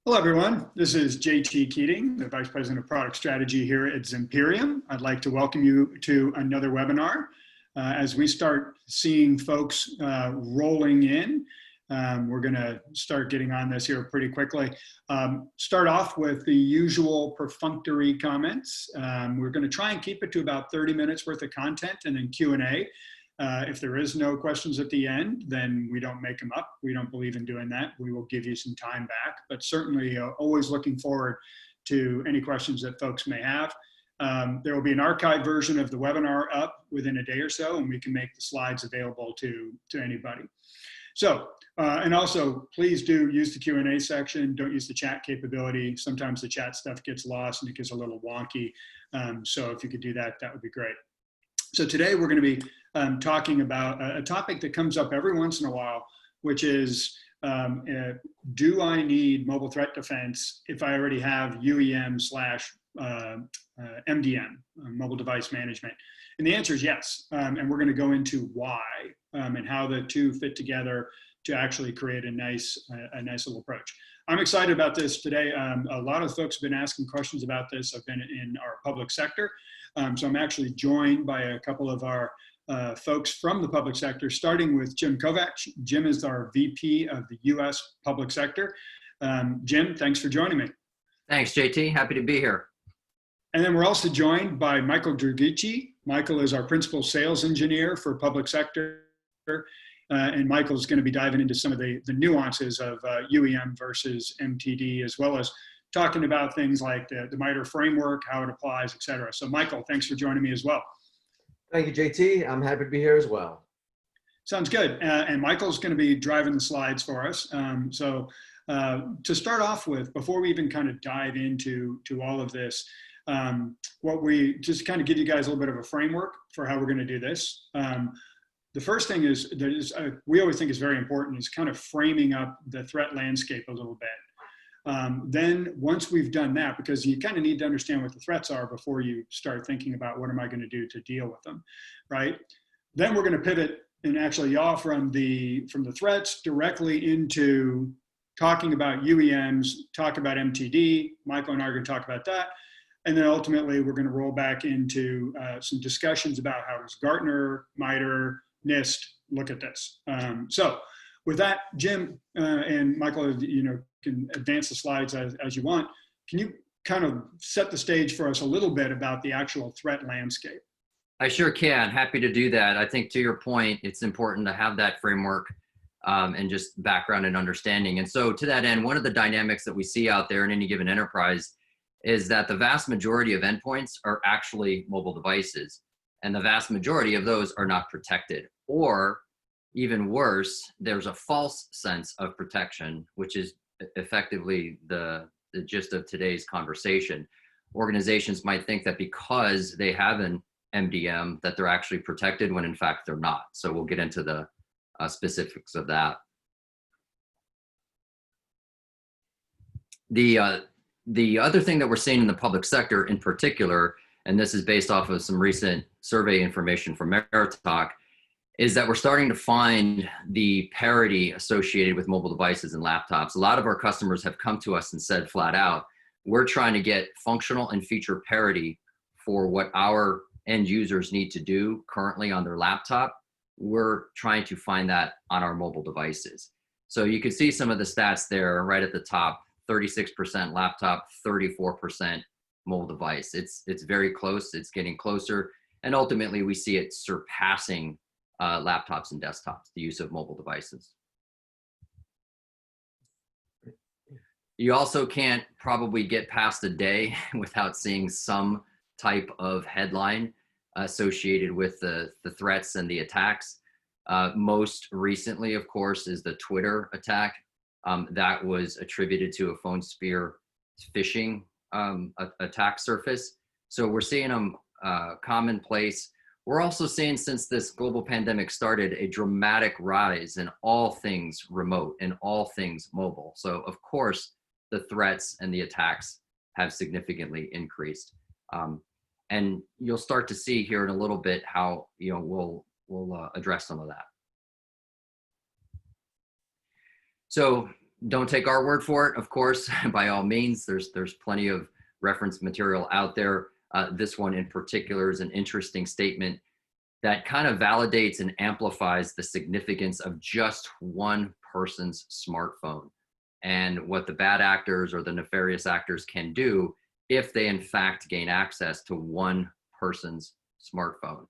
Hello, everyone. This is JT Keating, the Vice President of Product Strategy here at Zimperium. I'd like to welcome you to another webinar. As we start seeing folks rolling in, we're going to start getting on this here pretty quickly. Start off with the usual perfunctory comments. We're going to try and keep it to about 30 minutes worth of content and then Q&A. If there is no questions at the end, then we don't make them up. We don't believe in doing that. We will give you some time back, but certainly always looking forward to any questions that folks may have. There will be an archived version of the webinar up within a day or so, and we can make the slides available to anybody. So, and also please do use the Q&A section. Don't use the chat capability. Sometimes the chat stuff gets lost and it gets a little wonky. So if you could do that, that would be great. So today we're going to be talking about a topic that comes up every once in a while, which is, do I need mobile threat defense if I already have UEM / MDM, mobile device management? And the answer is yes. And we're going to go into why and how the two fit together to actually create a nice little approach. I'm excited about this today. A lot of folks have been asking questions about this. I've been in our public sector. So I'm actually joined by a couple of our folks from the public sector, starting with Jim Kovacs. Jim is our VP of the US Public Sector. Jim, thanks for joining me. Thanks, JT. Happy to be here. And then we're also joined by Michael Dragicci. Michael is our Principal Sales Engineer for Public Sector. And Michael's going to be diving into some of the nuances of UEM versus MTD, as well as talking about things like the MITRE framework, how it applies, et cetera. So Michael, thanks for joining me as well. Thank you, JT. I'm happy to be here as well. Sounds good. And Michael's going to be driving the slides for us. So to start off with, before we even kind of dive into all of this, what we just kind of give you guys a little bit of a framework for how we're going to do this. The first thing is that we always think is very important is kind of framing up the threat landscape a little bit. Then once we've done that, because you kind of need to understand what the threats are before you start thinking about what am I going to do to deal with them, right? Then we're going to pivot and actually yaw from the threats directly into talking about UEMs, talk about MTD. Michael and I are going to talk about that. And then ultimately we're going to roll back into some discussions about how does Gartner, MITRE, NIST look at this. So with that, Jim and Michael, can advance the slides as you want. Can you kind of set the stage for us a little bit about the actual threat landscape? I sure can. Happy to do that. I think to your point, it's important to have that framework and just background and understanding. And so to that end, one of the dynamics that we see out there in any given enterprise is that the vast majority of endpoints are actually mobile devices. And the vast majority of those are not protected. Or even worse, there's a false sense of protection, which is effectively the gist of today's conversation. Organizations might think that because they have an MDM that they're actually protected when in fact they're not. So we'll get into the specifics of that. The other thing that we're seeing in the public sector in particular, and this is based off of some recent survey information from Meritalk, is that we're starting to find the parity associated with mobile devices and laptops. A lot of our customers have come to us and said flat out, we're trying to get functional and feature parity for what our end users need to do currently on their laptop. We're trying to find that on our mobile devices. So you can see some of the stats there right at the top, 36% laptop, 34% mobile device. It's very close, it's getting closer. And ultimately we see it surpassing laptops and desktops, the use of mobile devices. You also can't probably get past a day without seeing some type of headline associated with the threats and the attacks. Most recently, of course, is the Twitter attack that was attributed to a phone spear phishing attack surface. So we're seeing them commonplace. We're also seeing, since this global pandemic started, a dramatic rise in all things remote and all things mobile. So of course, the threats and the attacks have significantly increased. And you'll start to see here in a little bit how we'll address some of that. So Don't take our word for it, of course. By all means, there's plenty of reference material out there. This one in particular is an interesting statement that kind of validates and amplifies the significance of just one person's smartphone and what the bad actors or the nefarious actors can do if they in fact gain access to one person's smartphone.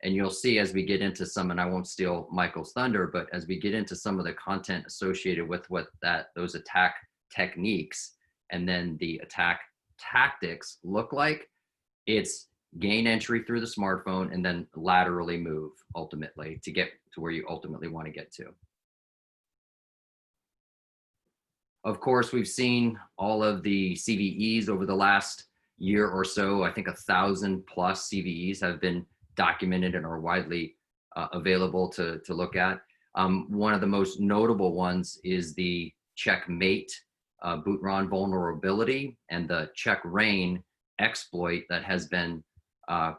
And you'll see as we get into some, and I won't steal Michael's thunder, but as we get into some of the content associated with what those attack techniques and then the attack tactics look like, it's gain entry through the smartphone and then laterally move ultimately to get to where you ultimately want to get to. Of course, we've seen all of the CVEs over the last year or so. I think 1,000+ CVEs have been documented and are widely available to look at. One of the most notable ones is the Checkmate bootron vulnerability and the Check-Rain exploit that has been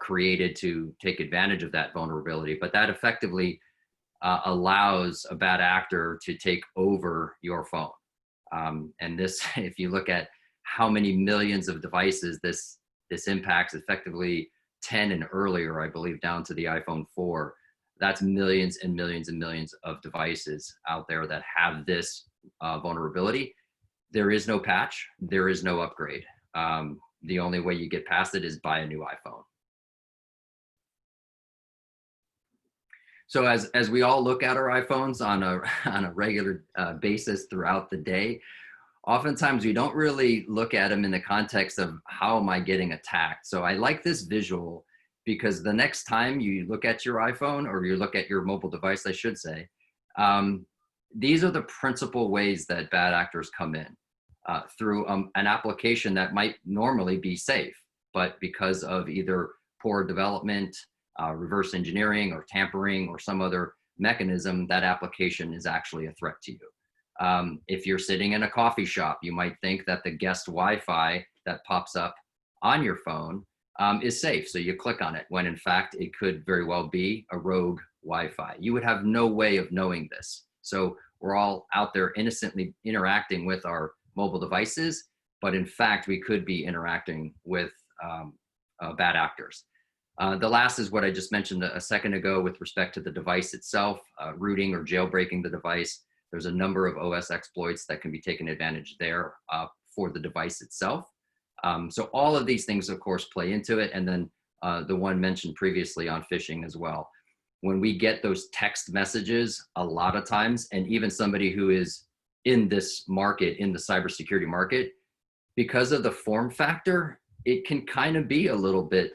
created to take advantage of that vulnerability. But that effectively allows a bad actor to take over your phone. And this, if you look at how many millions of devices this impacts, effectively 10 and earlier, I believe, down to the iPhone 4, that's millions and millions and millions of devices out there that have this vulnerability. There is no patch, there is no upgrade. The only way you get past it is buy a new iPhone. So as we all look at our iPhones on a regular basis throughout the day, oftentimes we don't really look at them in the context of how am I getting attacked. So I like this visual because the next time you look at your iPhone or you look at your mobile device, I should say, these are the principal ways that bad actors come in through an application that might normally be safe, but because of either poor development, reverse engineering or tampering or some other mechanism, that application is actually a threat to you. If you're sitting in a coffee shop, you might think that the guest Wi-Fi that pops up on your phone is safe. So you click on it when in fact it could very well be a rogue Wi-Fi. You would have no way of knowing this. So we're all out there innocently interacting with our mobile devices, but in fact we could be interacting with bad actors. The last is what I just mentioned a second ago with respect to the device itself, rooting or jailbreaking the device. There's a number of OS exploits that can be taken advantage there for the device itself. So all of these things, of course, play into it. And then the one mentioned previously on phishing as well. When we get those text messages, a lot of times, and even somebody who is in this market, in the cybersecurity market, because of the form factor, it can kind of be a little bit,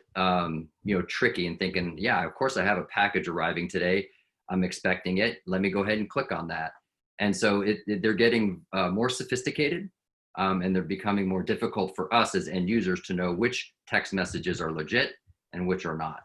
tricky and thinking, yeah, of course I have a package arriving today. I'm expecting it. Let me go ahead and click on that. And so they're getting more sophisticated and they're becoming more difficult for us as end users to know which text messages are legit and which are not.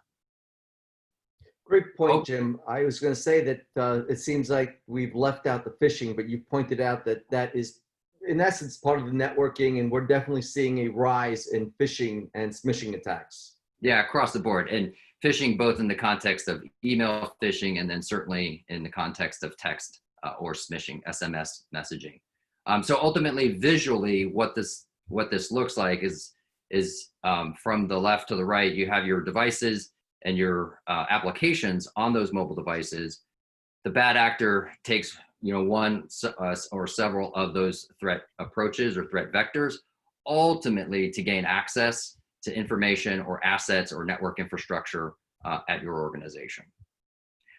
Great point, Jim. I was going to say that it seems like we've left out the phishing, but you pointed out that that is, in essence, part of the networking, and we're definitely seeing a rise in phishing and smishing attacks. Yeah, across the board. And phishing both in the context of email phishing and then certainly in the context of text or smishing, SMS messaging. So ultimately, visually, what this looks like is from the left to the right, you have your devices and your applications on those mobile devices. The bad actor takes one or several of those threat approaches or threat vectors, ultimately to gain access to information or assets or network infrastructure at your organization.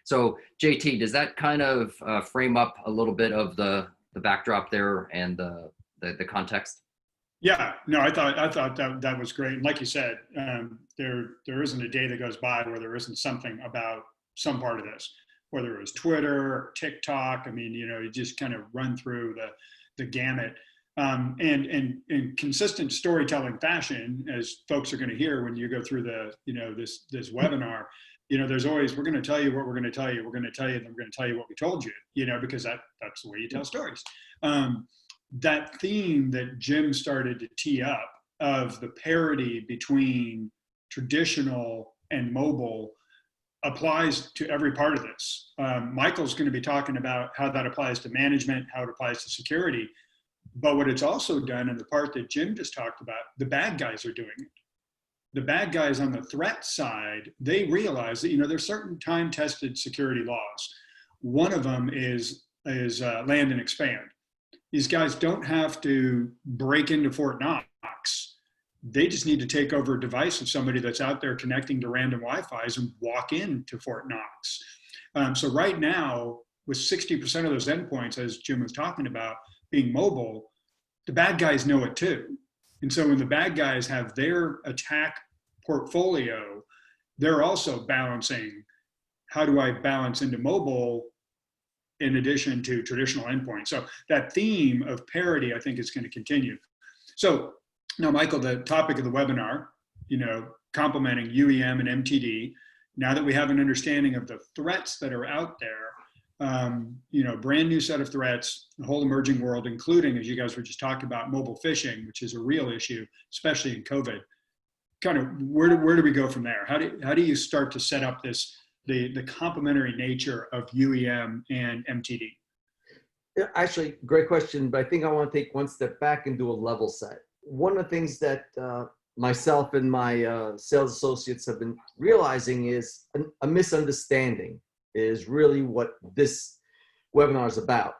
So JT, does that kind of frame up a little bit of the backdrop there and the context? Yeah, no, I thought that was great. And like you said, there isn't a day that goes by where there isn't something about some part of this, whether it was Twitter or TikTok. I mean, you just kind of run through the gamut. And in consistent storytelling fashion, as folks are going to hear when you go through this webinar, there's always, we're going to tell you what we're going to tell you. We're going to tell you, and then we're going to tell you what we told you, because that's the way you tell stories. That theme that Jim started to tee up of the parity between traditional and mobile applies to every part of this. Michael's going to be talking about how that applies to management, how it applies to security. But what it's also done, and the part that Jim just talked about, the bad guys are doing it. The bad guys on the threat side, they realize that, there's certain time-tested security laws. One of them is land and expand. These guys don't have to break into Fort Knox. They just need to take over a device of somebody that's out there connecting to random Wi-Fi's and walk into Fort Knox. So right now, with 60% of those endpoints, as Jim was talking about, being mobile, the bad guys know it too. And so when the bad guys have their attack portfolio, they're also balancing, how do I balance into mobile in addition to traditional endpoints? So that theme of parity, I think, is going to continue. So now, Michael, the topic of the webinar, complementing UEM and MTD, now that we have an understanding of the threats that are out there, brand new set of threats, the whole emerging world, including, as you guys were just talking about, mobile phishing, which is a real issue, especially in COVID. Kind of where do we go from there? How do you start to set up the complementary nature of UEM and MTD? Yeah, actually, great question, but I think I want to take one step back and do a level set. One of the things that myself and my sales associates have been realizing is a misunderstanding is really what this webinar is about.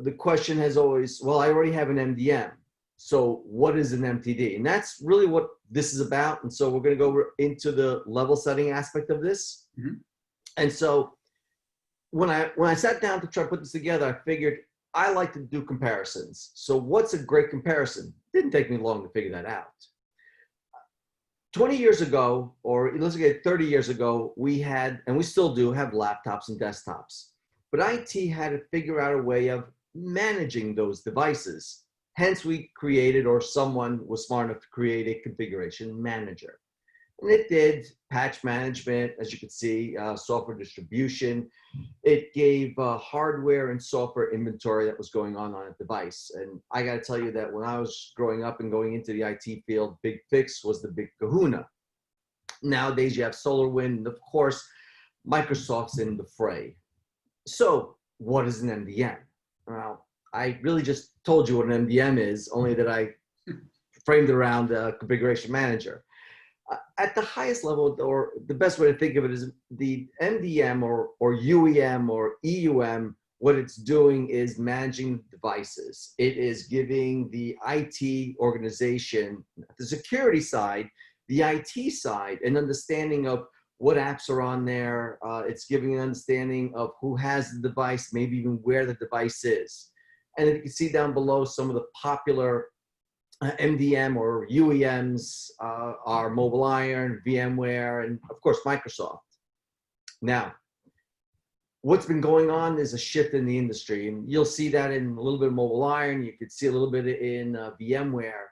The question has always, well, I already have an MDM, so what is an MTD? And that's really what this is about. And so we're going to go into the level setting aspect of this. Mm-hmm. And so when I sat down to try to put this together, I figured I like to do comparisons. So what's a great comparison? Didn't take me long to figure that out. 20 years ago, or let's get 30 years ago, we had, and we still do, have laptops and desktops. But IT had to figure out a way of managing those devices. Hence, we created, or someone was smart enough to create, a configuration manager. And it did patch management, as you can see, software distribution. It gave hardware and software inventory that was going on a device. And I got to tell you that when I was growing up and going into the IT field, Big Fix was the big kahuna. Nowadays, you have SolarWinds, and of course, Microsoft's in the fray. So what is an MDM? Well, I really just told you what an MDM is, only that I framed it around a configuration manager. At the highest level, or the best way to think of it, is the MDM or UEM or EUM, what it's doing is managing devices. It is giving the IT organization, the security side, the IT side, an understanding of what apps are on there. It's giving an understanding of who has the device, maybe even where the device is. And if you can see down below, some of the popular MDM or UEMs are Mobile Iron, VMware, and of course, Microsoft. Now, what's been going on is a shift in the industry, and you'll see that in a little bit of Mobile Iron. You could see a little bit in VMware,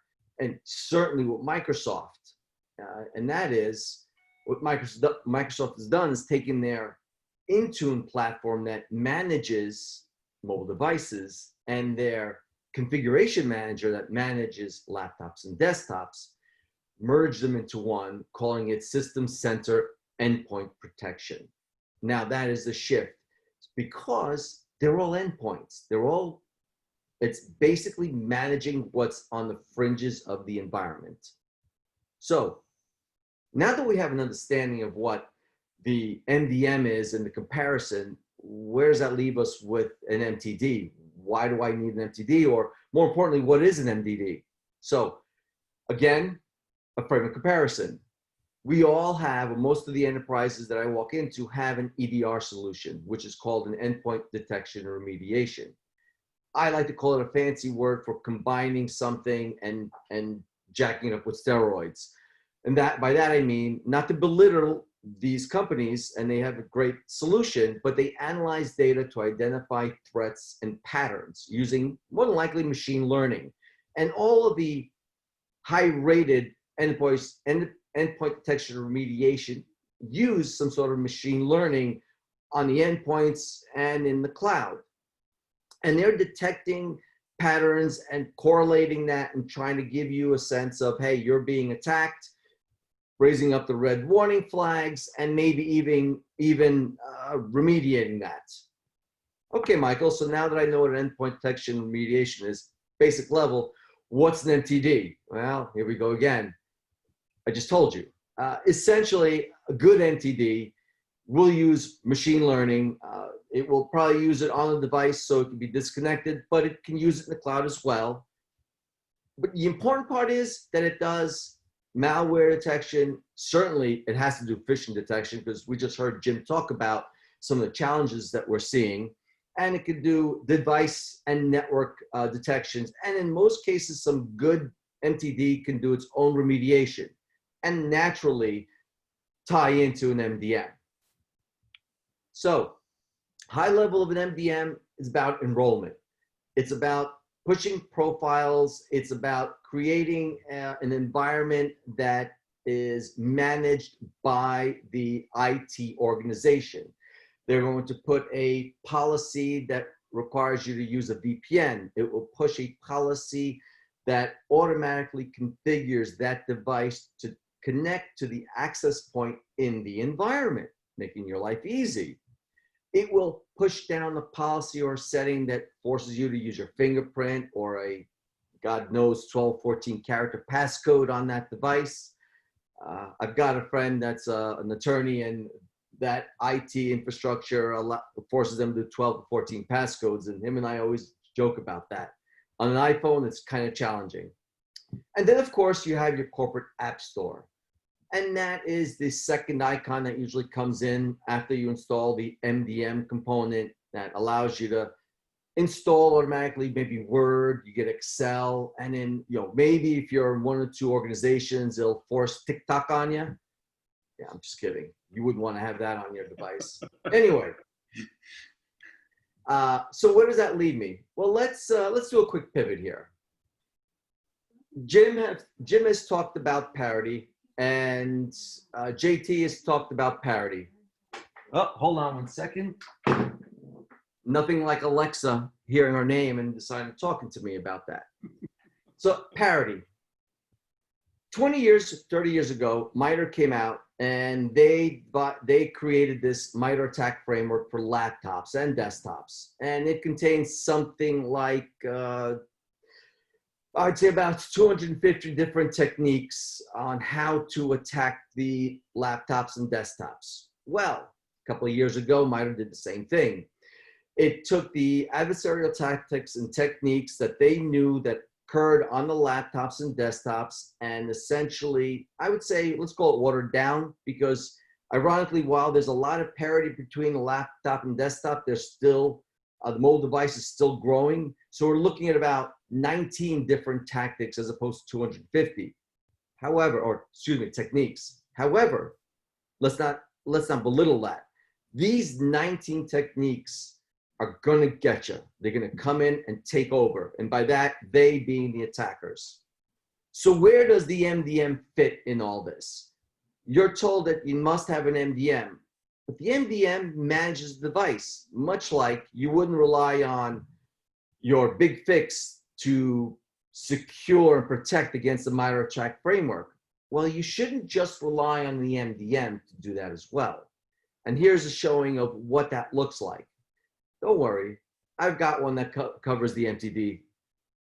and certainly with Microsoft. And that is what Microsoft has done is taken their Intune platform that manages mobile devices and their configuration manager that manages laptops and desktops, merge them into one, calling it System Center Endpoint Protection. Now that is the shift because they're all endpoints. It's basically managing what's on the fringes of the environment. So now that we have an understanding of what the MDM is and the comparison, where does that leave us with an MTD? Why do I need an MTD? Or more importantly, what is an MTD? So again, a frame of comparison. We all have, most of the enterprises that I walk into have an EDR solution, which is called an endpoint detection and remediation. I like to call it a fancy word for combining something and jacking it up with steroids. And by that I mean, not to belittle these companies, and they have a great solution, but they analyze data to identify threats and patterns using more than likely machine learning. And all of the high-rated endpoint detection and remediation use some sort of machine learning on the endpoints and in the cloud. And they're detecting patterns and correlating that and trying to give you a sense of, hey, you're being attacked. raising up the red warning flags, and maybe even remediating that. Okay, Michael, so now that I know what an endpoint detection remediation is, basic level, what's an MTD? Well, here we go again. I just told you. Essentially, a good MTD will use machine learning. It will probably use it on the device so it can be disconnected, but it can use it in the cloud as well. But the important part is that it does malware detection. Certainly, it has to do phishing detection, because we just heard Jim talk about some of the challenges that we're seeing. And it can do device and network detections. And in most cases, some good MTD can do its own remediation and naturally tie into an MDM. So, high level of an MDM is about enrollment. It's about pushing profiles. It's about creating an environment that is managed by the IT organization. They're going to put a policy that requires you to use a VPN. It will push a policy that automatically configures that device to connect to the access point in the environment, making your life easy. It will push down the policy or setting that forces you to use your fingerprint or a, God knows, 12, 14 character passcode on that device. I've got a friend that's an attorney, and that IT infrastructure forces them to do 12 to 14 passcodes, and him and I always joke about that. On an iPhone, it's kind of challenging. And then, of course, you have your corporate app store. And that is the second icon that usually comes in after you install the MDM component that allows you to install automatically, maybe Word, you get Excel, and then, maybe if you're in one or two organizations, it'll force TikTok on you. Yeah, I'm just kidding. You wouldn't want to have that on your device. Anyway, so where does that lead me? Well, let's do a quick pivot here. Jim has talked about parity, and JT has talked about parity. Oh, hold on one second. Nothing like Alexa hearing her name and deciding talking to me about that. So parity. 20 years, 30 years ago, MITRE came out, and they created this MITRE attack framework for laptops and desktops. And it contains something like, I'd say about 250 different techniques on how to attack the laptops and desktops. Well, a couple of years ago, MITRE did the same thing. It took the adversarial tactics and techniques that they knew that occurred on the laptops and desktops, and essentially, I would say, let's call it watered down, because ironically, while there's a lot of parity between the laptop and desktop, there's still, the mobile device is still growing. So we're looking at about 19 different tactics as opposed to 250. However, or excuse me, techniques. However, let's not belittle that. These 19 techniques are going to get you. They're going to come in and take over. And by that, they being the attackers. So where does the MDM fit in all this? You're told that you must have an MDM, but the MDM manages the device, much like you wouldn't rely on your big fix to secure and protect against the MITRE attack framework. Well, you shouldn't just rely on the MDM to do that as well. And here's a showing of what that looks like. Don't worry, I've got one that covers the MTD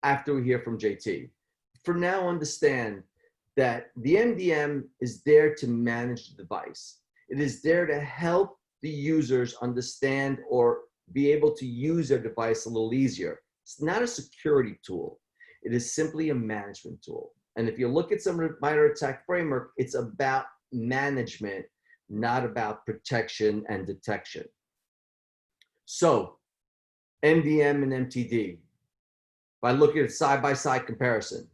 after we hear from JT. For now, understand that the MDM is there to manage the device. It is there to help the users understand or be able to use their device a little easier. It's not a security tool. It is simply a management tool. And if you look at some MITRE attack framework, it's about management, not about protection and detection. So, MDM and MTD. If I look at a side-by-side comparison,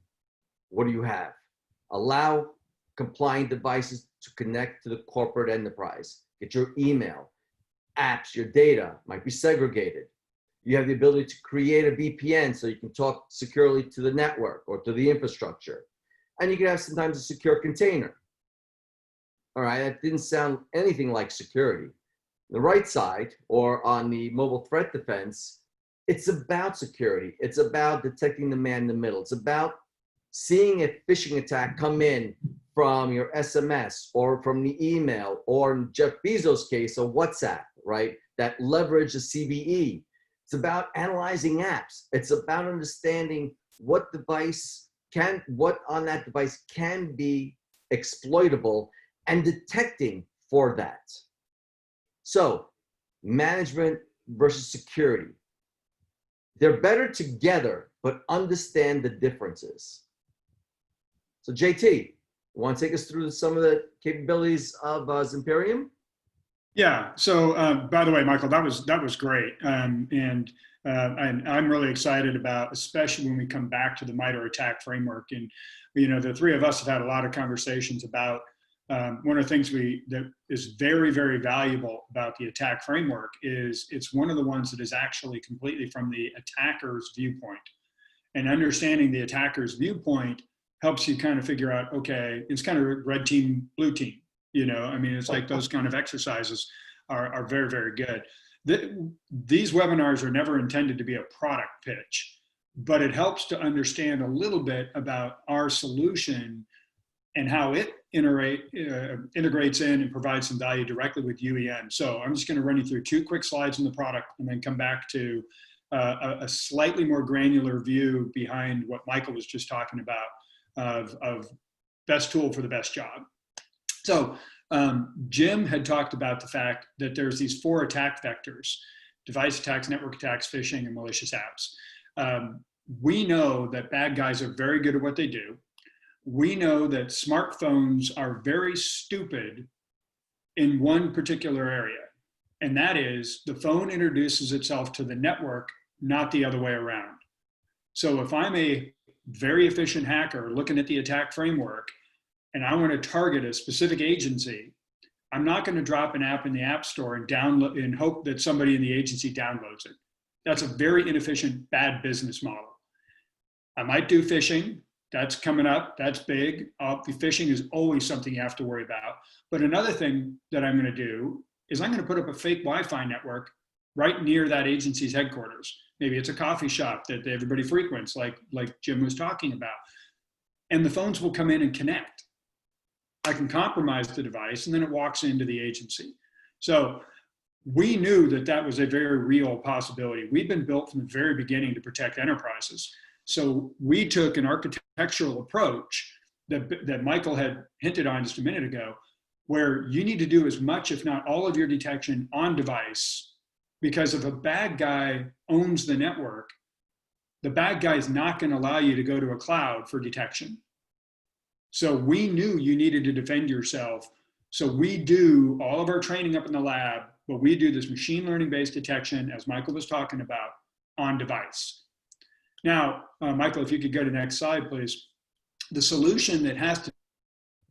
what do you have? Allow compliant devices to connect to the corporate enterprise. Get your email, apps, your data might be segregated. You have the ability to create a VPN so you can talk securely to the network or to the infrastructure. And you can have sometimes a secure container. All right, that didn't sound anything like security. The right side, or on the mobile threat defense, it's about security. It's about detecting the man in the middle. It's about seeing a phishing attack come in from your SMS or from the email, or in Jeff Bezos' case, a WhatsApp, right? That leverage the CVE. It's about analyzing apps. It's about understanding what on that device can be exploitable and detecting for that. So management versus security. They're better together, but understand the differences. So JT, you want to take us through some of the capabilities of Zimperium? Yeah. So by the way, Michael, that was great, and I'm really excited about, especially when we come back to the MITRE ATT&CK framework. And the three of us have had a lot of conversations about one of the things that is very, very valuable about the ATT&CK framework is it's one of the ones that is actually completely from the attacker's viewpoint, and understanding the attacker's viewpoint helps you kind of figure out, okay, it's kind of red team, blue team. It's like those kind of exercises are very, very good. These webinars are never intended to be a product pitch, but it helps to understand a little bit about our solution and how it integrates in and provides some value directly with UEM. So I'm just going to run you through 2 quick slides on the product and then come back to a slightly more granular view behind what Michael was just talking about of best tool for the best job. So Jim had talked about the fact that there's these 4 attack vectors: device attacks, network attacks, phishing, and malicious apps. We know that bad guys are very good at what they do. We know that smartphones are very stupid in one particular area, and that is the phone introduces itself to the network, not the other way around. So if I'm a very efficient hacker looking at the attack framework, and I want to target a specific agency, I'm not going to drop an app in the App Store and download and hope that somebody in the agency downloads it. That's a very inefficient, bad business model. I might do phishing. That's coming up. That's big. Phishing is always something you have to worry about. But another thing that I'm going to do is I'm going to put up a fake Wi-Fi network right near that agency's headquarters. Maybe it's a coffee shop that everybody frequents, like Jim was talking about. And the phones will come in and connect. I can compromise the device, and then it walks into the agency. So we knew that that was a very real possibility. We've been built from the very beginning to protect enterprises. So we took an architectural approach that Michael had hinted on just a minute ago, where you need to do as much, if not all of your detection on device, because if a bad guy owns the network, the bad guy is not going to allow you to go to a cloud for detection. So we knew you needed to defend yourself. So we do all of our training up in the lab, but we do this machine learning based detection, as Michael was talking about, on device. Now, Michael, if you could go to the next slide, please. The solution that has to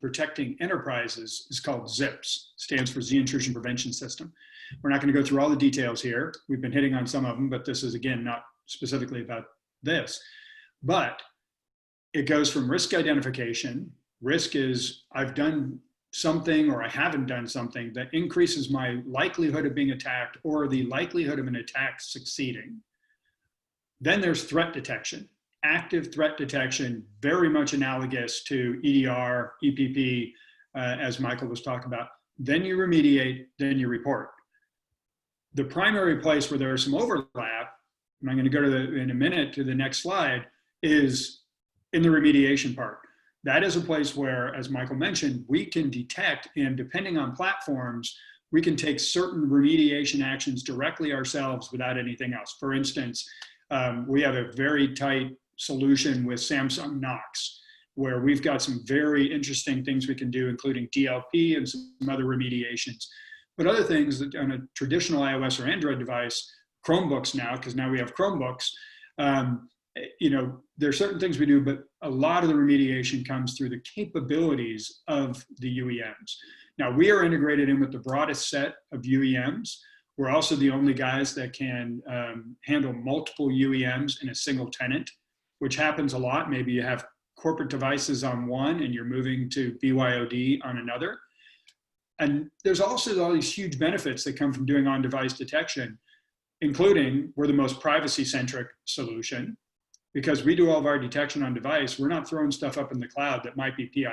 protecting enterprises is called ZIPS, stands for Z Intrusion Prevention System. We're not going to go through all the details here. We've been hitting on some of them, but this is, again, not specifically about this. But it goes from risk identification. Risk is I've done something or I haven't done something that increases my likelihood of being attacked or the likelihood of an attack succeeding. Then there's threat detection, active threat detection, very much analogous to EDR, EPP, as Michael was talking about. Then you remediate, then you report. The primary place where there's some overlap, and I'm going to go to in a minute to the next slide, is in the remediation part. That is a place where, as Michael mentioned, we can detect, and depending on platforms, we can take certain remediation actions directly ourselves without anything else. For instance, we have a very tight solution with Samsung Knox, where we've got some very interesting things we can do, including DLP and some other remediations. But other things that on a traditional iOS or Android device, Chromebooks now, because now we have Chromebooks, there are certain things we do, but a lot of the remediation comes through the capabilities of the UEMs. Now, we are integrated in with the broadest set of UEMs. We're also the only guys that can handle multiple UEMs in a single tenant, which happens a lot. Maybe you have corporate devices on one and you're moving to BYOD on another. And there's also all these huge benefits that come from doing on-device detection, including we're the most privacy-centric solution. Because we do all of our detection on device, we're not throwing stuff up in the cloud that might be PII.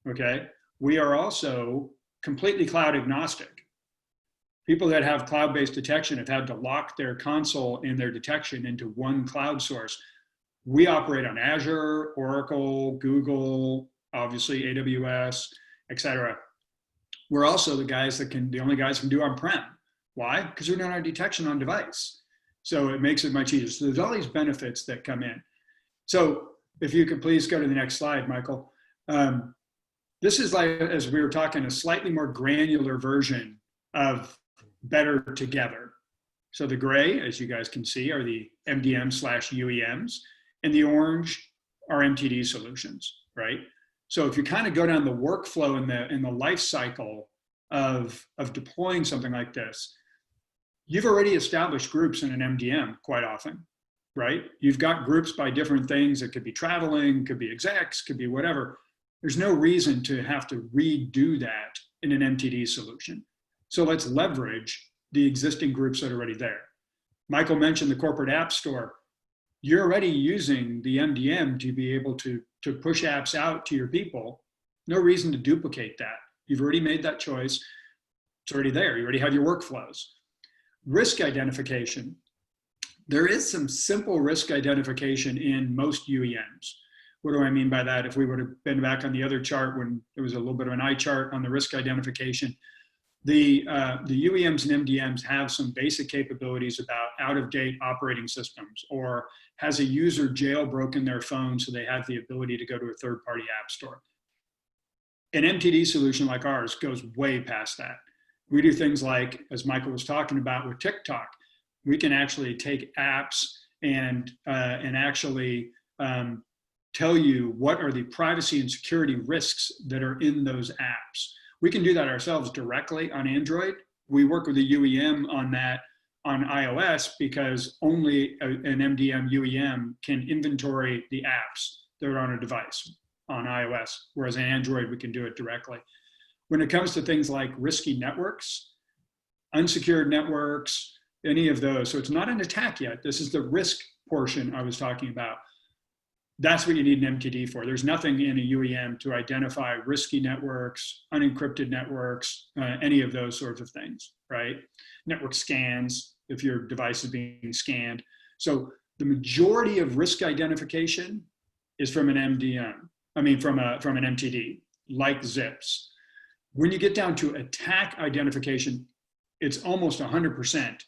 okay? We are also completely cloud agnostic. People that have cloud-based detection have had to lock their console and their detection into one cloud source. We operate on Azure, Oracle, Google, obviously AWS, et cetera. We're also the only guys who can do on-prem. Why? Because we're doing our detection on device. So it makes it much easier. So there's all these benefits that come in. So if you could please go to the next slide, Michael. This is, like, as we were talking, a slightly more granular version of better together. So the gray, as you guys can see, are the MDM/UEMs, and the orange are MTD solutions, right? So if you kind of go down the workflow in the life cycle of deploying something like this, you've already established groups in an MDM quite often, right? You've got groups by different things. It could be traveling, could be execs, could be whatever. There's no reason to have to redo that in an MTD solution. So let's leverage the existing groups that are already there. Michael mentioned the corporate app store. You're already using the MDM to be able to push apps out to your people. No reason to duplicate that. You've already made that choice. It's already there. You already have your workflows. Risk identification. There is some simple risk identification in most UEMs. What do I mean by that? If we would have been back on the other chart when there was a little bit of an eye chart on the risk identification, the UEMs and MDMs have some basic capabilities about out-of-date operating systems, or has a user jailbroken their phone so they have the ability to go to a third-party app store. An MTD solution like ours goes way past that. We do things like, as Michael was talking about with TikTok, we can actually take apps and actually tell you what are the privacy and security risks that are in those apps. We can do that ourselves directly on Android. We work with a UEM on that on iOS because only an MDM UEM can inventory the apps that are on a device on iOS, whereas on Android, we can do it directly. When it comes to things like risky networks, unsecured networks, any of those, so it's not an attack yet. This is the risk portion I was talking about. That's what you need an MTD for. There's nothing in a UEM to identify risky networks, unencrypted networks, any of those sorts of things, right? Network scans, if your device is being scanned. So the majority of risk identification is from an from an MTD, like Zips. When you get down to attack identification, it's almost 100%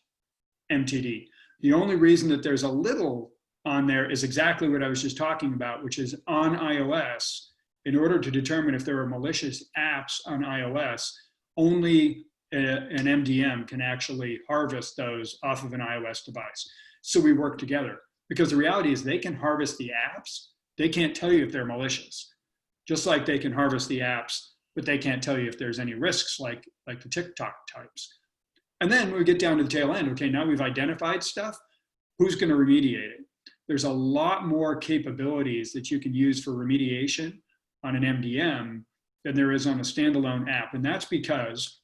MTD. The only reason that there's a little on there is exactly what I was just talking about, which is on iOS, in order to determine if there are malicious apps on iOS, only an MDM can actually harvest those off of an iOS device. So we work together, because the reality is they can harvest the apps. They can't tell you if they're malicious, just like they can harvest the apps, but they can't tell you if there's any risks like the TikTok types. And then when we get down to the tail end, okay, now we've identified stuff, who's going to remediate it? There's a lot more capabilities that you can use for remediation on an MDM than there is on a standalone app. And that's because,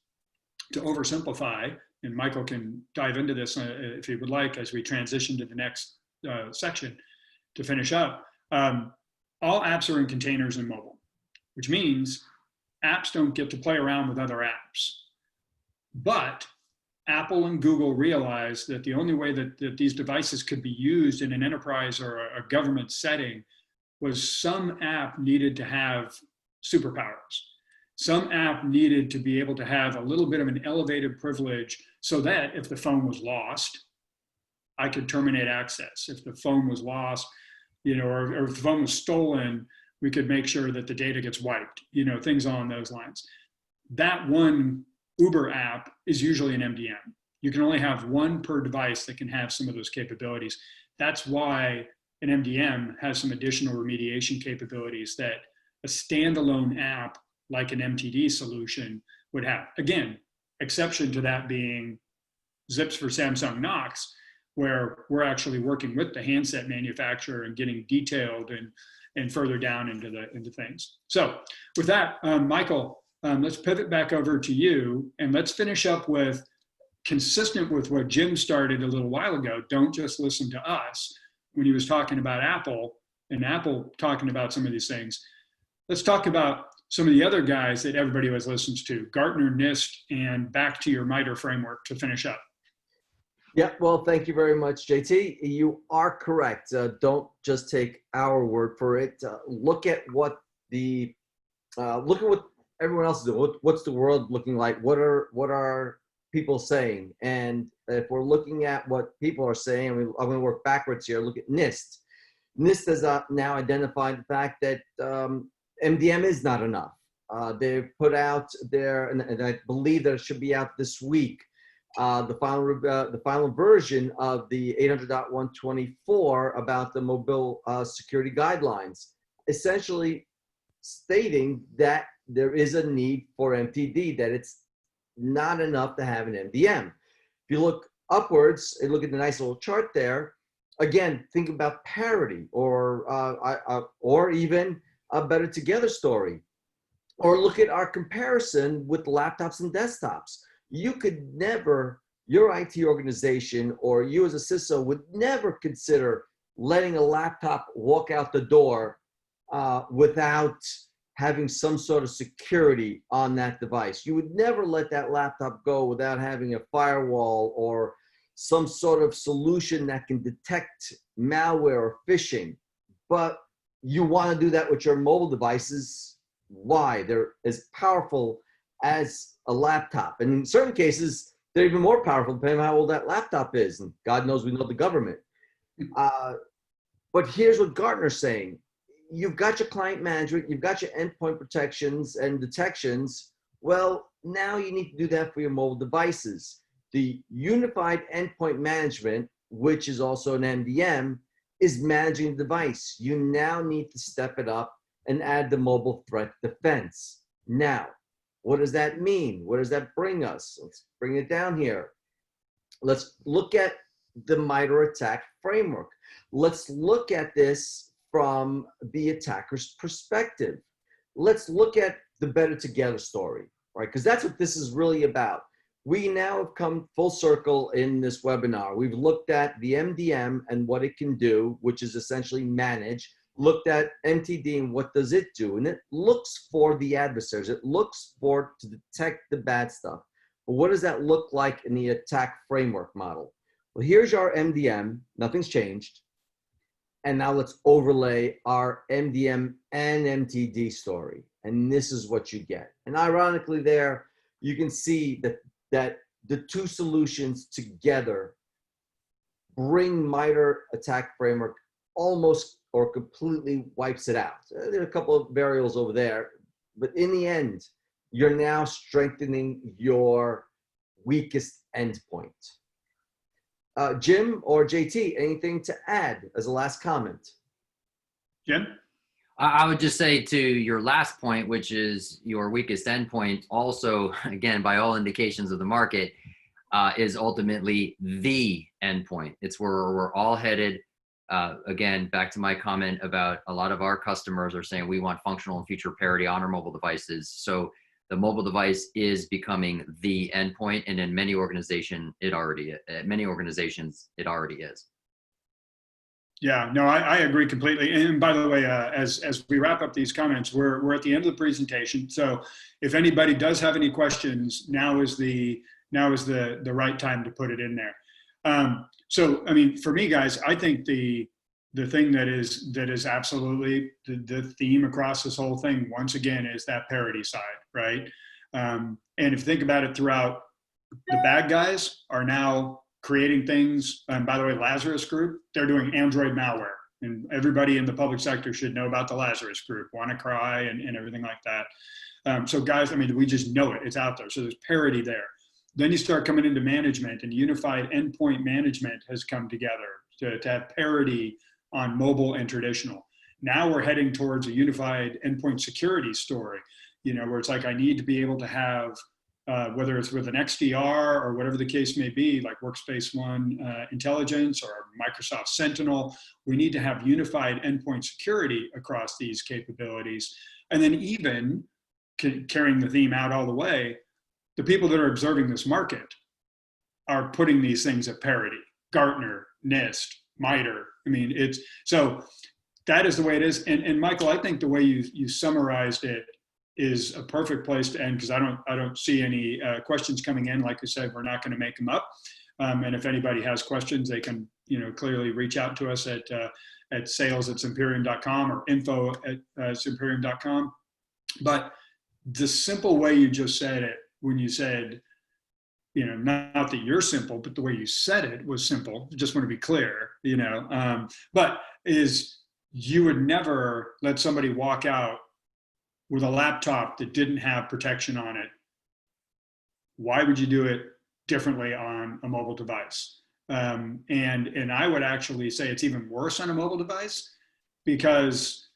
to oversimplify, and Michael can dive into this if he would like as we transition to the next section to finish up, all apps are in containers and mobile, which means apps don't get to play around with other apps. But Apple and Google realized that the only way that these devices could be used in an enterprise or a government setting was some app needed to have superpowers. Some app needed to be able to have a little bit of an elevated privilege so that if the phone was lost, I could terminate access. If the phone was lost, or if the phone was stolen, we could make sure that the data gets wiped, things along those lines. That one Uber app is usually an MDM. You can only have one per device that can have some of those capabilities. That's why an MDM has some additional remediation capabilities that a standalone app like an MTD solution would have. Again, exception to that being Zips for Samsung Knox, where we're actually working with the handset manufacturer and getting detailed and further down into things. So with that, Michael, let's pivot back over to you, and let's finish up with, consistent with what Jim started a little while ago, don't just listen to us when he was talking about Apple and Apple talking about some of these things. Let's talk about some of the other guys that everybody always listens to, Gartner, NIST, and back to your MITRE framework to finish up. Yeah, well, thank you very much, JT. You are correct. Don't just take our word for it. Look at what everyone else is doing. What's the world looking like? What are people saying? And if we're looking at what people are saying, I'm going to work backwards here. Look at NIST. NIST has now identified the fact that MDM is not enough. They've put out their, and I believe that it should be out this week, the final version of the 800.124 about the mobile security guidelines, essentially stating that there is a need for MTD, that it's not enough to have an MDM. If you look upwards and look at the nice little chart there, again, think about parity or even a better together story. Or look at our comparison with laptops and desktops. You could never, your IT organization or you as a CISO would never consider letting a laptop walk out the door without having some sort of security on that device. You would never let that laptop go without having a firewall or some sort of solution that can detect malware or phishing. But you want to do that with your mobile devices. Why? They're as powerful as a laptop. And in certain cases, they're even more powerful depending on how old that laptop is. And God knows we know the government. But here's what Gartner's saying. You've got your client management, you've got your endpoint protections and detections. Well, now you need to do that for your mobile devices. The unified endpoint management, which is also an MDM, is managing the device. You now need to step it up and add the mobile threat defense. Now, what does that mean? Where does that bring us? Let's bring it down here. Let's look at the MITRE attack framework. Let's look at this from the attacker's perspective. Let's look at the better together story, right? Because that's what this is really about. We now have come full circle in this webinar. We've looked at the MDM and what it can do, which is essentially manage, looked at MTD and what does it do? And it looks for the adversaries. It looks to detect the bad stuff. But what does that look like in the attack framework model? Well, here's our MDM. Nothing's changed. And now let's overlay our MDM and MTD story. And this is what you get. And ironically there, you can see that the two solutions together bring MITRE attack framework almost or completely wipes it out. There are a couple of variables over there, but in the end, you're now strengthening your weakest endpoint. Jim or JT, anything to add as a last comment? Jim? I would just say to your last point, which is your weakest endpoint, also, again, by all indications of the market, is ultimately the endpoint. It's where we're all headed. Again, back to my comment about a lot of our customers are saying we want functional and feature parity on our mobile devices. So the mobile device is becoming the endpoint, and in many organizations, it already is. Yeah, no, I agree completely. And by the way, as we wrap up these comments, we're at the end of the presentation. So if anybody does have any questions, now is the right time to put it in there. So, I mean, for me, guys, I think the thing that is absolutely the theme across this whole thing, once again, is that parity side, right? And if you think about it throughout, the bad guys are now creating things. And by the way, Lazarus Group, they're doing Android malware. And everybody in the public sector should know about the Lazarus Group, WannaCry and everything like that. So guys, I mean, we just know it. It's out there. So there's parity there. Then you start coming into management, and unified endpoint management has come together to have parity on mobile and traditional. Now we're heading towards a unified endpoint security story, where it's like I need to be able to have, whether it's with an XDR or whatever the case may be, like Workspace ONE Intelligence or Microsoft Sentinel, we need to have unified endpoint security across these capabilities. And then even carrying the theme out all the way, the people that are observing this market are putting these things at parity. Gartner, NIST, MITRE. I mean, so that is the way it is. And Michael, I think the way you summarized it is a perfect place to end, because I don't see any questions coming in. Like I said, we're not going to make them up. And if anybody has questions, they can, clearly reach out to us at sales@zimperium.com or info@zimperium.com. But the simple way you just said it, when you said, not that you're simple, but the way you said it was simple. Just want to be clear, but is you would never let somebody walk out with a laptop that didn't have protection on it. Why would you do it differently on a mobile device? And I would actually say it's even worse on a mobile device, because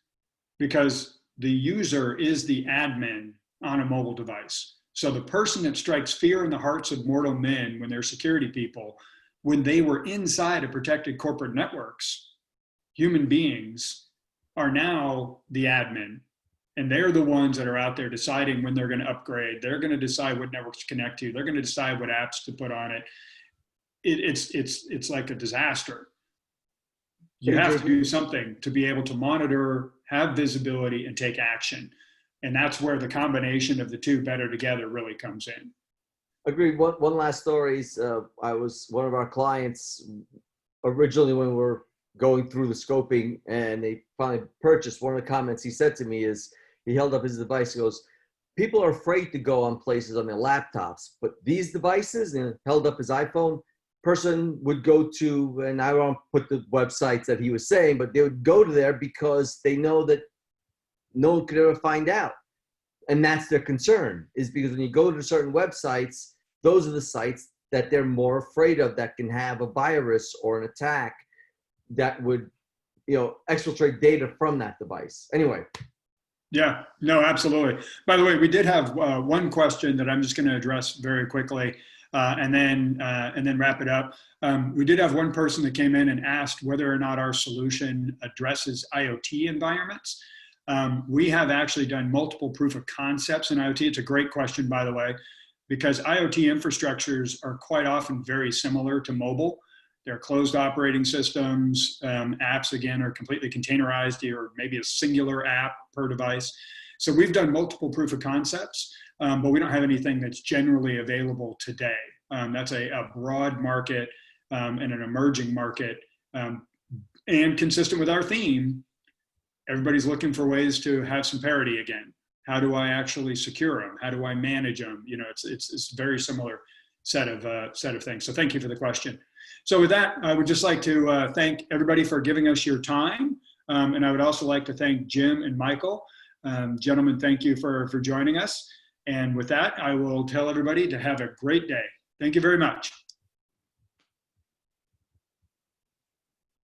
the user is the admin on a mobile device. So the person that strikes fear in the hearts of mortal men when they're security people, when they were inside of protected corporate networks, human beings are now the admin. And they're the ones that are out there deciding when they're going to upgrade. They're going to decide what networks to connect to. They're going to decide what apps to put on it. It's like a disaster. You have to do something to be able to monitor, have visibility, and take action. And that's where the combination of the two better together really comes in. Agreed. One last story is I was one of our clients originally when we were going through the scoping and they finally purchased. One of the comments he said to me is, he held up his device, he goes, people are afraid to go on places on their laptops, but these devices, and held up his iPhone, person would go to, and I won't put the websites that he was saying, but they would go to there because they know that no one could ever find out. And that's their concern, is because when you go to certain websites, those are the sites that they're more afraid of, that can have a virus or an attack that would, exfiltrate data from that device. Anyway. Yeah, no, absolutely. By the way, we did have one question that I'm just going to address very quickly and then wrap it up. We did have one person that came in and asked whether or not our solution addresses IoT environments. We have actually done multiple proof of concepts in IoT. It's a great question, by the way, because IoT infrastructures are quite often very similar to mobile. They're closed operating systems. Apps, again, are completely containerized, or maybe a singular app per device. So we've done multiple proof of concepts, but we don't have anything that's generally available today. That's a broad market and an emerging market. And consistent with our theme, everybody's looking for ways to have some parity again. How do I actually secure them? How do I manage them? It's a very similar set of things. So thank you for the question. So with that, I would just like to thank everybody for giving us your time. And I would also like to thank Jim and Michael. Gentlemen, thank you for joining us. And with that, I will tell everybody to have a great day. Thank you very much.